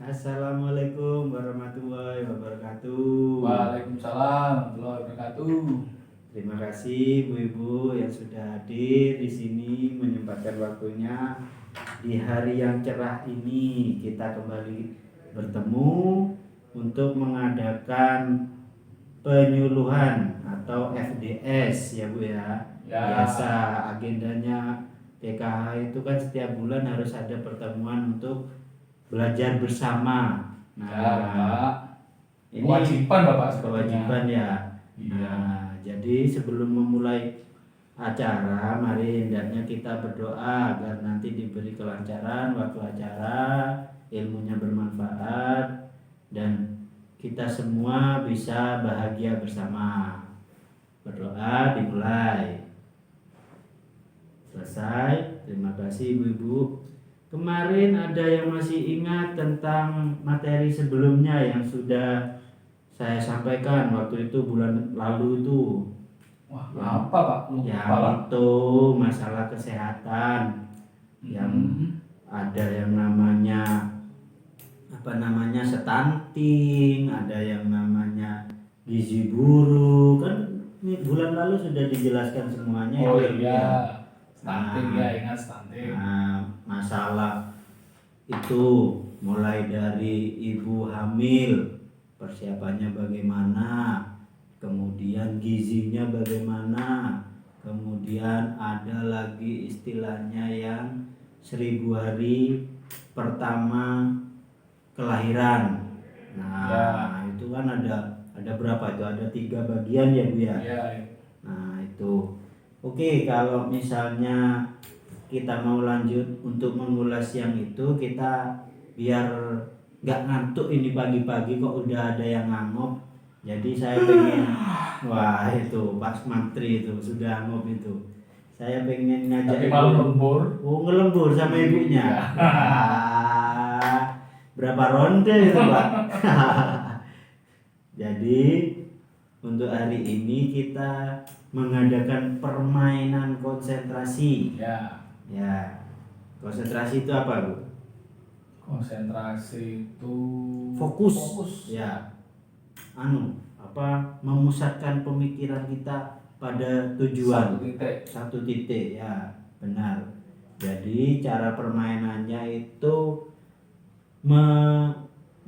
Assalamualaikum warahmatullahi wabarakatuh. Waalaikumsalam warahmatullahi wabarakatuh. Terima kasih Bu-ibu yang sudah hadir di sini menyempatkan waktunya di hari yang cerah ini. Kita kembali bertemu untuk mengadakan penyuluhan atau FDS ya Bu ya. Ya. Biasa agendanya PKH itu kan setiap bulan harus ada pertemuan untuk belajar bersama. Ya, Bapak. Ini Kewajiban Bapak sepertinya. kewajiban ya. Iya. Jadi sebelum memulai acara, mari hendaknya kita berdoa agar nanti diberi kelancaran waktu acara, ilmunya bermanfaat, dan kita semua bisa bahagia bersama. Berdoa dimulai. Selesai. Terima kasih Ibu-ibu. Kemarin ada yang masih ingat tentang materi sebelumnya yang sudah saya sampaikan waktu itu bulan lalu itu. Wah, apa Pak? Lupa Yang Pak. itu masalah kesehatan. Yang ada yang namanya stunting, ada yang namanya gizi buruk. Kan ini bulan lalu sudah dijelaskan semuanya. Oh itu iya. Stunting ya, ingat stunting. Masalah itu mulai dari ibu hamil, persiapannya bagaimana, kemudian gizinya bagaimana, kemudian ada lagi istilahnya yang 1000 hari pertama kelahiran. Itu kan ada berapa itu? Ada 3 bagian ya Bu ya? Iya. Nah itu. Oke, kalau misalnya kita mau lanjut untuk mengulas yang itu, kita biar nggak ngantuk ini pagi-pagi kok udah ada yang ngangguk. Jadi saya pengen, wah itu Pak Mantri itu sudah ngangguk itu. Saya pengen ngajak Tapi malu lembur. Oh ngelembur sama ibunya. Berapa ronde itu Pak? Jadi untuk hari ini kita mengadakan permainan konsentrasi. Ya. Konsentrasi itu apa, Bu? Konsentrasi itu Fokus. Ya. Memusatkan pemikiran kita pada tujuan. Satu titik, ya, benar. Jadi cara permainannya itu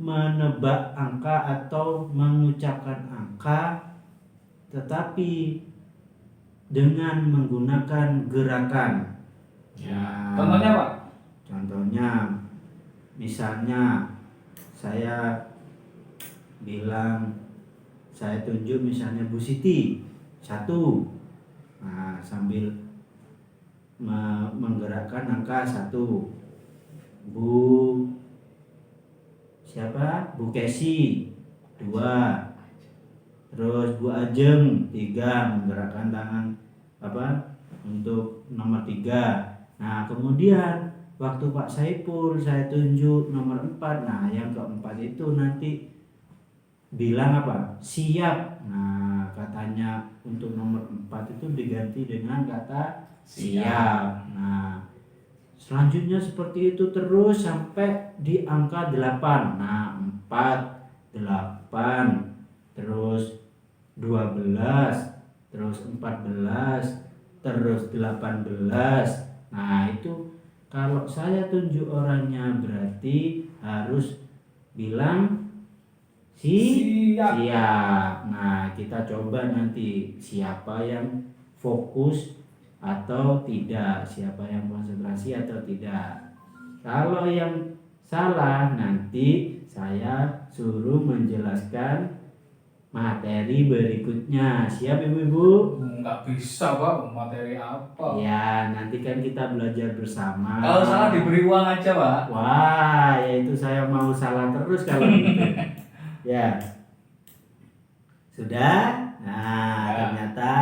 menebak angka atau mengucapkan angka, tetapi dengan menggunakan gerakan. Ya. Contohnya Pak? Contohnya, misalnya saya tunjuk misalnya Bu Siti 1. Nah, sambil menggerakkan angka 1. Bu Kesi 2. Terus Bu Ajeng 3, menggerakkan tangan untuk nomor 3. Nah, kemudian waktu Pak Saipul saya tunjuk nomor 4. Nah, yang keempat itu nanti bilang apa? Siap. Nah, katanya untuk nomor 4 itu diganti dengan kata siap. Nah, selanjutnya seperti itu terus sampai di angka 8. Nah, 4, 8, terus 12, terus 14, terus 18. Nah, itu kalau saya tunjuk orangnya berarti harus bilang siap. Nah, kita coba nanti siapa yang fokus atau tidak, siapa yang konsentrasi atau tidak. Kalau yang salah nanti saya suruh menjelaskan materi berikutnya. Siap Ibu-ibu? Nggak bisa Pak, materi apa? Ya, nanti kan kita belajar bersama. Kalau salah diberi uang aja Pak. Wah, ya itu saya mau salah terus kalau gitu. Ya. Sudah? Nah, Ya. Ternyata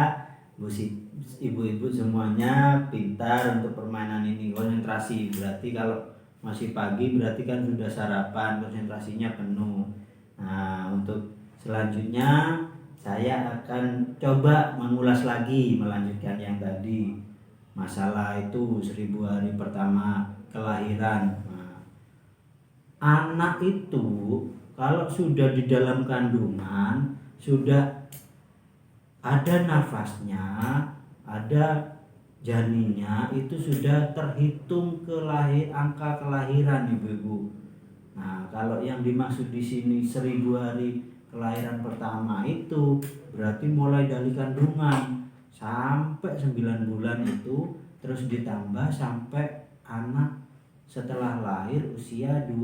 ibu-ibu semuanya pintar untuk permainan ini. Konsentrasi berarti kalau masih pagi berarti kan sudah sarapan, konsentrasinya penuh. Nah, untuk selanjutnya saya akan coba mengulas lagi, melanjutkan yang tadi. Masalah itu 1000 hari pertama kelahiran. Nah, anak itu kalau sudah di dalam kandungan, sudah ada nafasnya, ada janinnya, itu sudah terhitung angka kelahiran ibu-ibu. Nah, kalau yang dimaksud di sini 1000 hari kelahiran pertama itu berarti mulai dari kandungan sampai 9 bulan itu, terus ditambah sampai anak setelah lahir usia 2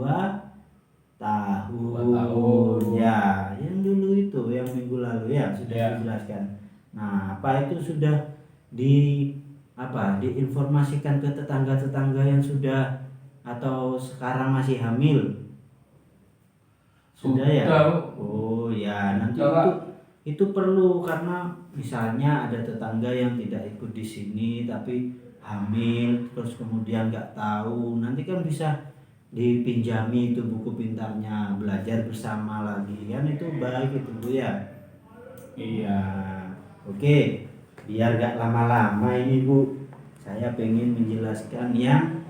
tahun. 2 tahun. Ya, yang dulu itu yang minggu lalu ya sudah Ya. dijelaskan. Nah, apa itu sudah diinformasikan ke tetangga-tetangga yang sudah atau sekarang masih hamil? Sudah ya? Oh ya, nanti itu perlu, karena misalnya ada tetangga yang tidak ikut di sini tapi hamil terus kemudian nggak tahu, nanti kan bisa dipinjami itu buku pintarnya, belajar bersama lagi kan, itu baik itu Bu ya. Iya. Oke, biar gak lama-lama ini Bu, saya pengen menjelaskan yang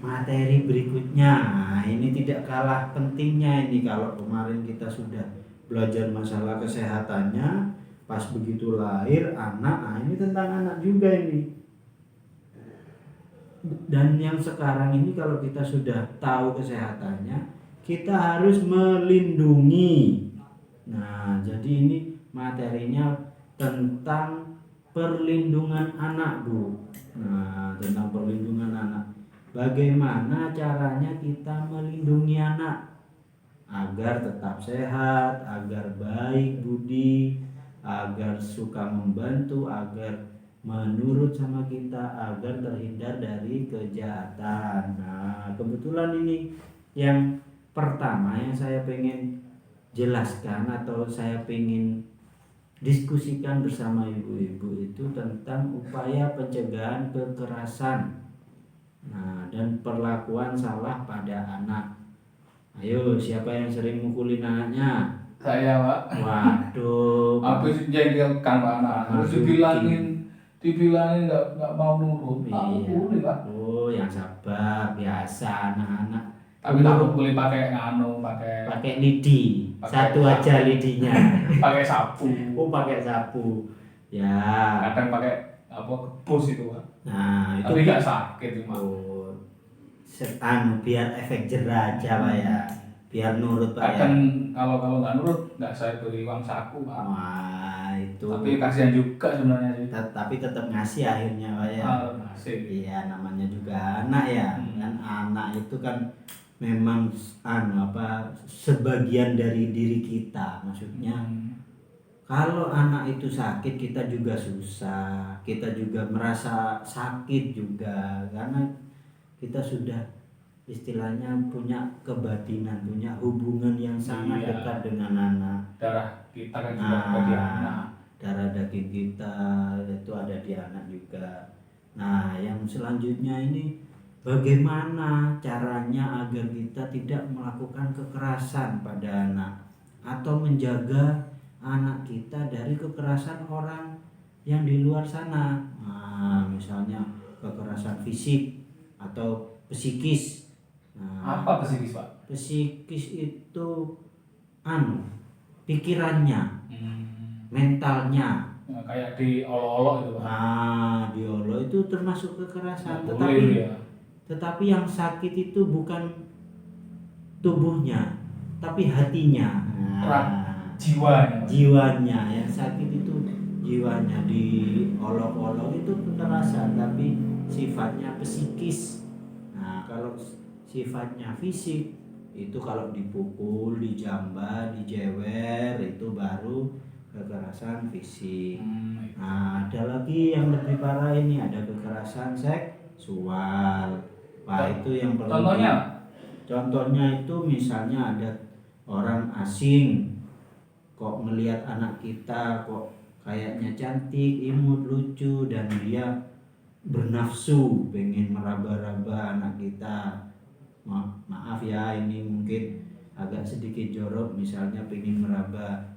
materi berikutnya. Nah, ini tidak kalah pentingnya ini. Kalau kemarin kita sudah belajar masalah kesehatannya, pas begitu lahir anak, nah ini tentang anak juga ini. Dan yang sekarang ini kalau kita sudah tahu kesehatannya, kita harus melindungi. Nah, jadi ini materinya tentang perlindungan anak Bu. Nah, tentang perlindungan anak. Bagaimana caranya kita melindungi anak agar tetap sehat, agar baik budi, agar suka membantu, agar menurut sama kita, agar terhindar dari kejahatan. Nah, kebetulan ini yang pertama yang saya pengen jelaskan atau saya pengen diskusikan bersama ibu-ibu itu tentang upaya pencegahan kekerasan, nah, dan perlakuan salah pada anak. Ayo, siapa yang sering mukulin anaknya? Saya Pak. Waduh. Habis jengkelkan Pak anak. Terus dibilangin nggak mau nurut. Aku Iya. pukuli Pak. Oh, yang sabar, biasa anak-anak. Tapi tak pukuli pakai lidi. Satu aja lidinya. pakai sapu. Oh, pakai sapu. Ya. Kadang pakai kebus itu Pak. Nah, itu Tapi nggak sakit cuma. Oh, biar efek jerah aja Pak ya. Biar nurut Pak ya. Kadang kalau nggak nurut nggak saya beri uang saku Pak. Wah, itu. Tapi kasihan juga sebenarnya sih. Tapi tetap ngasih akhirnya Pak ya. Ngasih. Iya, namanya juga anak ya. Kan anak itu kan memang sebagian dari diri kita, maksudnya. Kalau anak itu sakit, kita juga susah, kita juga merasa sakit juga, karena kita sudah istilahnya punya kebatinan, punya hubungan yang sangat dekat dengan anak. Darah kita kan juga ada di anak. Darah daging kita itu ada di anak juga. Nah, yang selanjutnya ini bagaimana caranya agar kita tidak melakukan kekerasan pada anak atau menjaga anak kita dari kekerasan orang yang di luar sana. Nah, misalnya kekerasan fisik atau psikis. Nah, apa psikis Pak? Psikis itu pikirannya, mentalnya. Nah, kayak diolok-olok itu Pak. Nah, diolok itu termasuk kekerasan. Boleh, Tetapi yang sakit itu bukan tubuhnya, tapi hatinya. Nah, jiwanya yang sakit itu jiwanya, diolok-olok itu kekerasan, tapi sifatnya psikis. Nah, kalau sifatnya fisik itu kalau dipukul, dijambak, dijewer itu baru kekerasan fisik. Nah, ada lagi yang lebih parah ini, ada kekerasan seksual. Wah, itu yang perlu. Contohnya itu misalnya ada orang asing kok melihat anak kita kok kayaknya cantik, imut, lucu, dan dia bernafsu pengen meraba-raba anak kita. Maaf ya, ini mungkin agak sedikit jorok, misalnya pengen meraba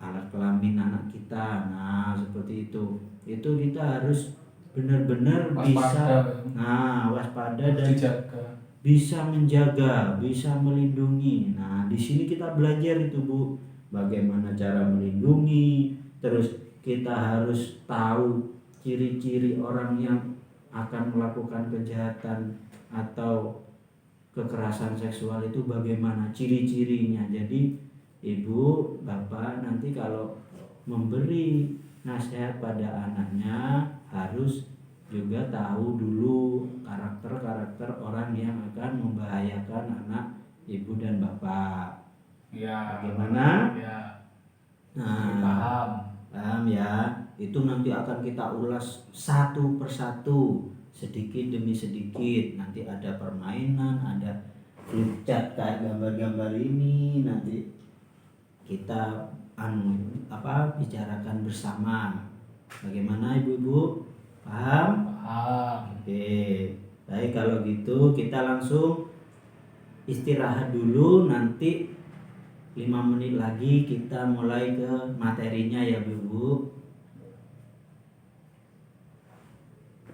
alat kelamin anak kita. Nah, seperti itu kita harus benar-benar bisa waspada dan bisa menjaga, bisa melindungi. Nah, di sini kita belajar itu Bu, bagaimana cara melindungi. Terus kita harus tahu ciri-ciri orang yang akan melakukan kejahatan atau kekerasan seksual itu bagaimana ciri-cirinya. Jadi ibu, bapak nanti kalau memberi nasihat pada anaknya harus juga tahu dulu karakter-karakter orang yang akan membahayakan anak ibu dan bapak. Ya. Bagaimana? Ya. Nah, Paham. paham ya. Itu nanti akan kita ulas satu persatu, sedikit demi sedikit. Nanti ada permainan, ada flip chart kayak gambar-gambar ini. Nanti kita bicarakan bersama. Bagaimana ibu-ibu? Paham? Paham. Oke. Baik, kalau gitu kita langsung istirahat dulu. Nanti 5 menit lagi kita mulai ke materinya ya Bu.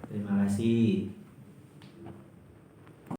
Terima kasih.